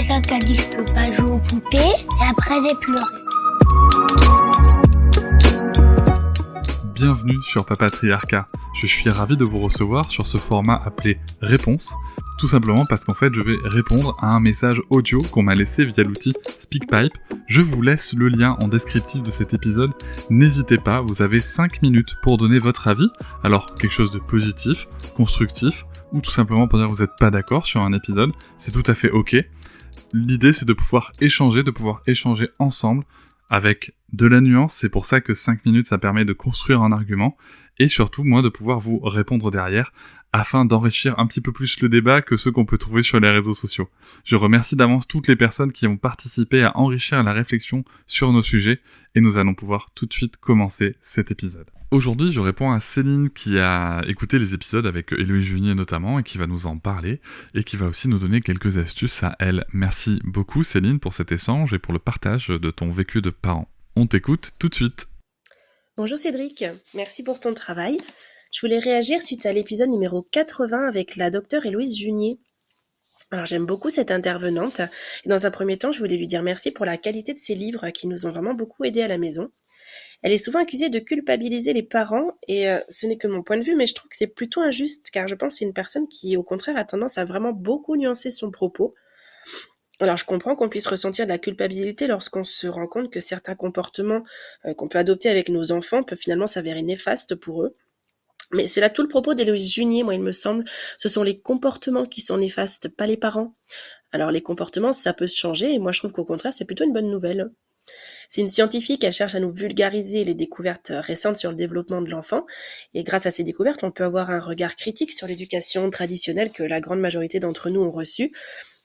quelqu'un qui a dit que je peux pas jouer aux poupées, et après j'ai pleuré. Bienvenue sur Papatriarcat. Je suis ravi de vous recevoir sur ce format appelé Réponse, tout simplement parce qu'en fait je vais répondre à un message audio qu'on m'a laissé via l'outil SpeakPipe. Je vous laisse le lien en descriptif de cet épisode. N'hésitez pas, vous avez 5 minutes pour donner votre avis. Alors quelque chose de positif, constructif, ou tout simplement pour dire que vous n'êtes pas d'accord sur un épisode, c'est tout à fait ok. L'idée c'est de pouvoir échanger ensemble avec de la nuance. C'est pour ça que 5 minutes ça permet de construire un argument et surtout moi de pouvoir vous répondre derrière afin d'enrichir un petit peu plus le débat que ceux qu'on peut trouver sur les réseaux sociaux. Je remercie d'avance toutes les personnes qui ont participé à enrichir la réflexion sur nos sujets et nous allons pouvoir tout de suite commencer cet épisode. Aujourd'hui, je réponds à Céline qui a écouté les épisodes avec Héloïse Junier notamment et qui va nous en parler et qui va aussi nous donner quelques astuces à elle. Merci beaucoup Céline pour cet échange et pour le partage de ton vécu de parent. On t'écoute tout de suite. Bonjour Cédric, merci pour ton travail. Je voulais réagir suite à l'épisode numéro 80 avec la docteure Héloïse Junier. Alors j'aime beaucoup cette intervenante et dans un premier temps je voulais lui dire merci pour la qualité de ses livres qui nous ont vraiment beaucoup aidés à la maison. Elle est souvent accusée de culpabiliser les parents et ce n'est que mon point de vue mais je trouve que c'est plutôt injuste car je pense que c'est une personne qui au contraire a tendance à vraiment beaucoup nuancer son propos. Alors je comprends qu'on puisse ressentir de la culpabilité lorsqu'on se rend compte que certains comportements qu'on peut adopter avec nos enfants peuvent finalement s'avérer néfastes pour eux. Mais c'est là tout le propos d'Héloïse Junier, moi il me semble, ce sont les comportements qui sont néfastes, pas les parents. Alors les comportements, ça peut se changer, et moi je trouve qu'au contraire, c'est plutôt une bonne nouvelle. C'est une scientifique, elle cherche à nous vulgariser les découvertes récentes sur le développement de l'enfant, et grâce à ces découvertes, on peut avoir un regard critique sur l'éducation traditionnelle que la grande majorité d'entre nous ont reçue,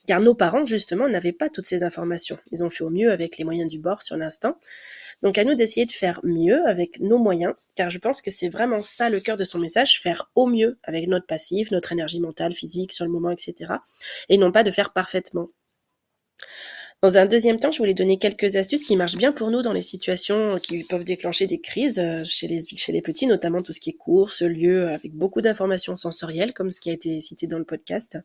car nos parents, justement, n'avaient pas toutes ces informations. Ils ont fait au mieux avec les moyens du bord sur l'instant. Donc à nous d'essayer de faire mieux avec nos moyens, car je pense que c'est vraiment ça le cœur de son message, faire au mieux avec notre passif, notre énergie mentale, physique, sur le moment, etc. Et non pas de faire parfaitement. Dans un deuxième temps, je voulais donner quelques astuces qui marchent bien pour nous dans les situations qui peuvent déclencher des crises chez les petits, notamment tout ce qui est courses, lieux, avec beaucoup d'informations sensorielles, comme ce qui a été cité dans le podcast.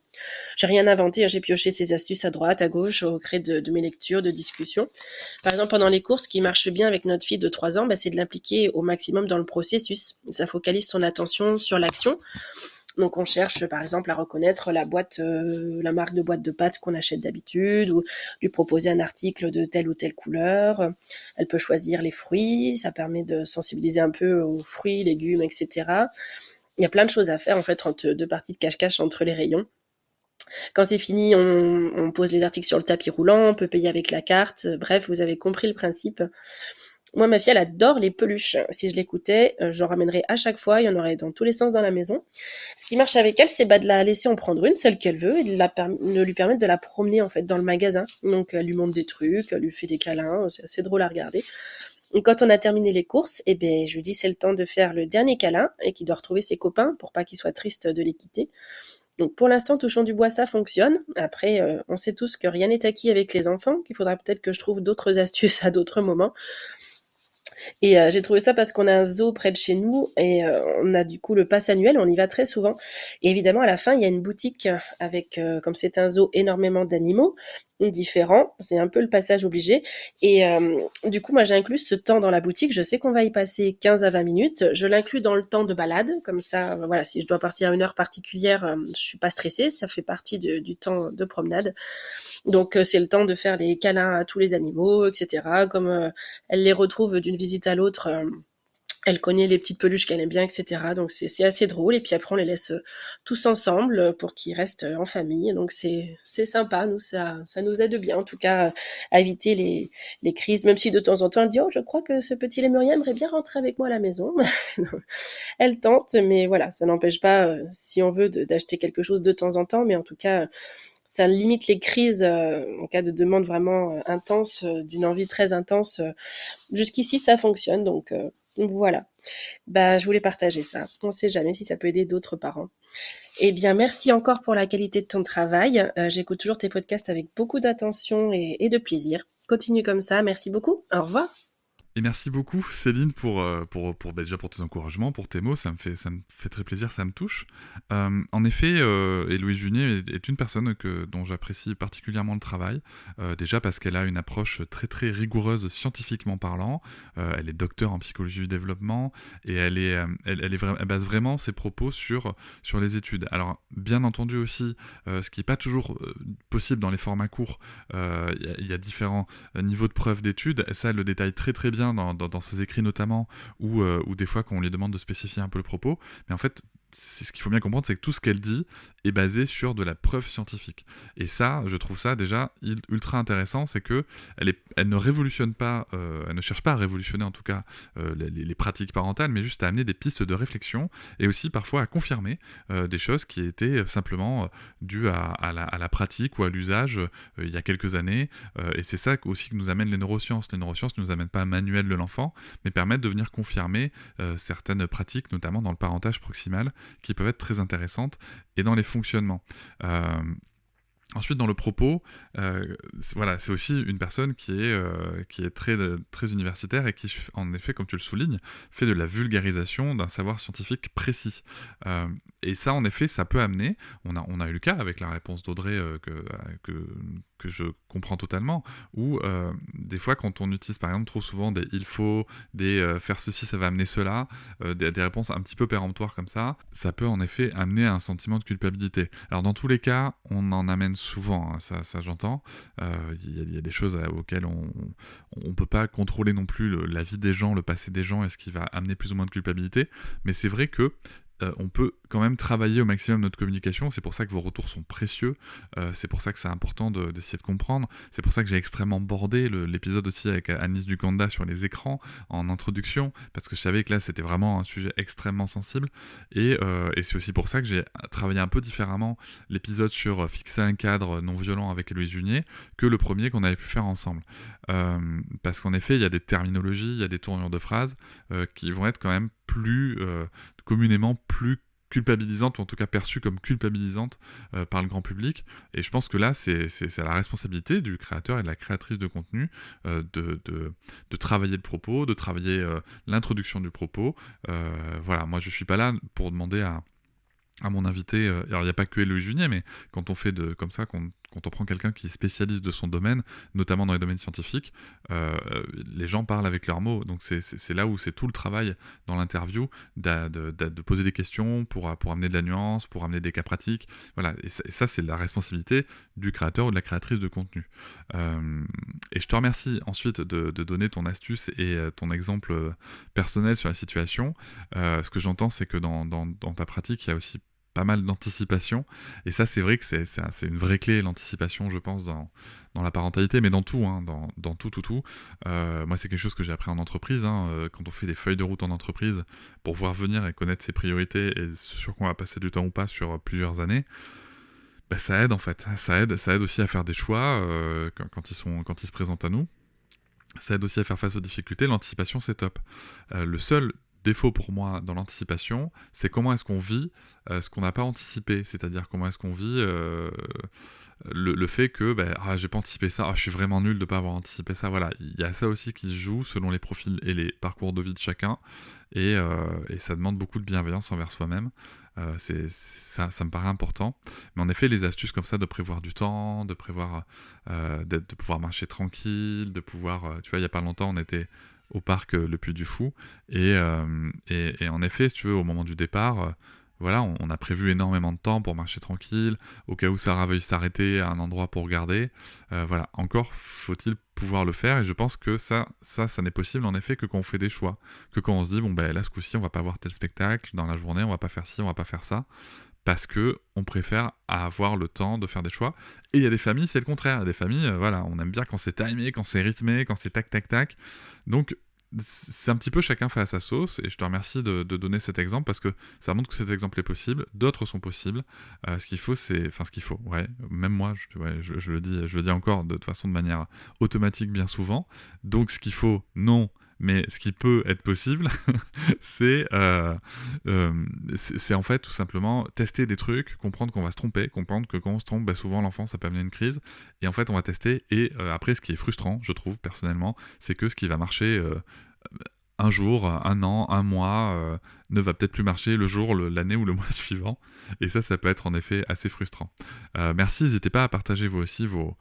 J'ai rien inventé, j'ai pioché ces astuces à droite, à gauche, au gré de mes lectures, de discussions. Par exemple, pendant les courses, ce qui marche bien avec notre fille de 3 ans, c'est de l'impliquer au maximum dans le processus. Ça focalise son attention sur l'action. Donc on cherche par exemple à reconnaître la marque de boîte de pâtes qu'on achète d'habitude ou lui proposer un article de telle ou telle couleur. Elle peut choisir les fruits, ça permet de sensibiliser un peu aux fruits, légumes, etc. Il y a plein de choses à faire en fait entre deux parties de cache-cache entre les rayons. Quand c'est fini, on pose les articles sur le tapis roulant, on peut payer avec la carte. Bref, vous avez compris le principe. Moi, ma fille, elle adore les peluches. Si je l'écoutais, j'en ramènerais à chaque fois. Il y en aurait dans tous les sens dans la maison. Ce qui marche avec elle, c'est de la laisser en prendre une, celle qu'elle veut, et de lui permettre de la promener en fait dans le magasin. Donc, elle lui montre des trucs, elle lui fait des câlins. C'est assez drôle à regarder. Et quand on a terminé les courses, je lui dis c'est le temps de faire le dernier câlin et qu'il doit retrouver ses copains pour pas qu'il soit triste de les quitter. Donc pour l'instant, touchons du bois, ça fonctionne. Après, on sait tous que rien n'est acquis avec les enfants, qu'il faudra peut-être que je trouve d'autres astuces à d'autres moments. Et j'ai trouvé ça parce qu'on a un zoo près de chez nous et on a du coup le pass annuel, on y va très souvent. Et évidemment, à la fin, il y a une boutique avec, comme c'est un zoo, énormément d'animaux différents. C'est un peu le passage obligé. Et du coup, moi, j'ai inclus ce temps dans la boutique. Je sais qu'on va y passer 15 à 20 minutes. Je l'inclus dans le temps de balade. Comme ça, voilà, si je dois partir à une heure particulière, je suis pas stressée. Ça fait partie du temps de promenade. Donc, c'est le temps de faire les câlins à tous les animaux, etc. Comme elle les retrouve d'une visite à l'autre, elle connaît les petites peluches qu'elle aime bien, etc. Donc c'est assez drôle. Et puis après, on les laisse tous ensemble pour qu'ils restent en famille. Donc c'est sympa. Nous, ça nous aide bien, en tout cas, à éviter les crises. Même si de temps en temps, elle dit « Oh, je crois que ce petit lémurien aimerait bien rentrer avec moi à la maison. » Elle tente, mais voilà, ça n'empêche pas, si on veut, d'acheter quelque chose de temps en temps. Mais en tout cas, ça limite les crises en cas de demande vraiment intense, d'une envie très intense. Jusqu'ici, ça fonctionne. Donc voilà. Je voulais partager ça. On ne sait jamais si ça peut aider d'autres parents. Eh bien, merci encore pour la qualité de ton travail. J'écoute toujours tes podcasts avec beaucoup d'attention et de plaisir. Continue comme ça. Merci beaucoup. Au revoir. Et merci beaucoup Céline déjà pour tes encouragements, pour tes mots, ça me fait très plaisir, ça me touche. En effet, Héloïse Junier est une personne dont j'apprécie particulièrement le travail, déjà parce qu'elle a une approche très très rigoureuse scientifiquement parlant. Elle est docteur en psychologie du développement et elle base vraiment ses propos sur les études. Alors bien entendu aussi, ce qui n'est pas toujours possible dans les formats courts, il y a différents niveaux de preuve d'études, et ça elle le détaille très très bien dans ses écrits notamment, ou des fois quand on lui demande de spécifier un peu le propos, mais en fait c'est ce qu'il faut bien comprendre, c'est que tout ce qu'elle dit est basé sur de la preuve scientifique. Et ça, je trouve ça déjà ultra intéressant, c'est que elle ne révolutionne pas, elle ne cherche pas à révolutionner en tout cas les pratiques parentales, mais juste à amener des pistes de réflexion et aussi parfois à confirmer des choses qui étaient simplement dues à la pratique ou à l'usage il y a quelques années. Et c'est ça aussi que nous amènent les neurosciences. Les neurosciences ne nous amènent pas un manuel de l'enfant, mais permettent de venir confirmer certaines pratiques, notamment dans le parentage proximal, qui peuvent être très intéressantes, et dans les fonctionnements. Ensuite, dans le propos, voilà, c'est aussi une personne qui est très, très universitaire et qui, en effet, comme tu le soulignes, fait de la vulgarisation d'un savoir scientifique précis. Et ça, en effet, ça peut amener, on a eu le cas avec la réponse d'Audrey que je comprends totalement, où des fois, quand on utilise par exemple trop souvent des il faut, des faire ceci, ça va amener cela, des réponses un petit peu péremptoires comme ça peut en effet amener à un sentiment de culpabilité. Alors dans tous les cas, on en amène souvent, hein, ça j'entends. Il y a des choses auxquelles on peut pas contrôler non plus la vie des gens, le passé des gens, et ce qui va amener plus ou moins de culpabilité, mais c'est vrai que on peut quand même travailler au maximum notre communication. C'est pour ça que vos retours sont précieux. C'est pour ça que c'est important d'essayer de comprendre. C'est pour ça que j'ai extrêmement bordé l'épisode aussi avec Anis Ducanda sur les écrans en introduction, parce que je savais que là c'était vraiment un sujet extrêmement sensible. Et c'est aussi pour ça que j'ai travaillé un peu différemment l'épisode sur fixer un cadre non violent avec Héloïse Junier que le premier qu'on avait pu faire ensemble. Parce qu'en effet, il y a des terminologies, il y a des tournures de phrases qui vont être quand même plus communément plus culpabilisantes, ou en tout cas perçues comme culpabilisantes par le grand public. Et je pense que là, c'est à la responsabilité du créateur et de la créatrice de contenu de travailler le propos, de travailler l'introduction du propos. Voilà, moi je suis pas là pour demander à mon invité, alors il n'y a pas que Héloïse Junier, mais quand on fait comme ça, quand on prend quelqu'un qui est spécialiste de son domaine, notamment dans les domaines scientifiques, les gens parlent avec leurs mots. Donc c'est là où c'est tout le travail dans l'interview, de poser des questions pour amener de la nuance, pour amener des cas pratiques. Voilà, et ça c'est la responsabilité du créateur ou de la créatrice de contenu. Et je te remercie ensuite de donner ton astuce et ton exemple personnel sur la situation. Ce que j'entends, c'est que dans ta pratique, il y a aussi pas mal d'anticipation, et ça c'est vrai que c'est une vraie clé, l'anticipation, je pense, dans la parentalité, mais dans tout, hein, dans tout. Moi c'est quelque chose que j'ai appris en entreprise, hein, quand on fait des feuilles de route en entreprise pour voir venir et connaître ses priorités et ce sur quoi on va passer du temps ou pas sur plusieurs années, bah, ça aide en fait, ça aide aussi à faire des choix quand ils se présentent à nous. Ça aide aussi à faire face aux difficultés. L'anticipation, c'est top. Le seul défaut pour moi dans l'anticipation, c'est comment est-ce qu'on vit ce qu'on n'a pas anticipé. C'est-à-dire comment est-ce qu'on vit le fait que j'ai pas anticipé ça, je suis vraiment nul de pas avoir anticipé ça. Voilà, il y a ça aussi qui se joue selon les profils et les parcours de vie de chacun, et ça demande beaucoup de bienveillance envers soi-même. Ça me paraît important. Mais en effet, les astuces comme ça, de prévoir du temps, de prévoir de pouvoir marcher tranquille, de pouvoir, tu vois, il y a pas longtemps, on était au parc Le Puy du Fou, et en effet, si tu veux, au moment du départ, voilà, on a prévu énormément de temps pour marcher tranquille, au cas où Sarah veuille s'arrêter à un endroit pour regarder. Voilà, encore faut-il pouvoir le faire, et je pense que ça n'est possible en effet que quand on fait des choix, que quand on se dit là ce coup-ci on va pas voir tel spectacle dans la journée, on va pas faire ci, on va pas faire ça, parce que on préfère avoir le temps de faire des choix. Et il y a des familles, c'est le contraire. Il y a des familles, voilà, on aime bien quand c'est timé, quand c'est rythmé, quand c'est tac tac tac. Donc c'est un petit peu chacun fait à sa sauce, et je te remercie de donner cet exemple, parce que ça montre que cet exemple est possible, d'autres sont possibles. Ce qu'il faut, ouais, même moi, je le dis encore de toute façon de manière automatique bien souvent. Donc ce qu'il faut, non, Mais ce qui peut être possible, c'est en fait tout simplement tester des trucs, comprendre qu'on va se tromper, comprendre que quand on se trompe, souvent l'enfant ça peut amener une crise, et en fait on va tester, et après ce qui est frustrant, je trouve personnellement, c'est que ce qui va marcher un jour, un an, un mois, ne va peut-être plus marcher le jour, l'année ou le mois suivant. Et ça peut être en effet assez frustrant. Merci, n'hésitez pas à partager vous aussi vos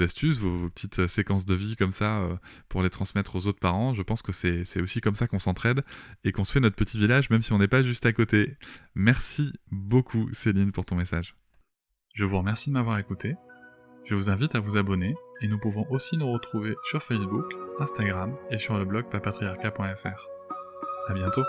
astuces, vos petites séquences de vie comme ça, pour les transmettre aux autres parents. Je pense que c'est aussi comme ça qu'on s'entraide et qu'on se fait notre petit village, même si on n'est pas juste à côté. Merci beaucoup Céline pour ton message. Je vous remercie de m'avoir écouté. Je vous invite à vous abonner, et nous pouvons aussi nous retrouver sur Facebook, Instagram et sur le blog papatriarca.fr. À bientôt.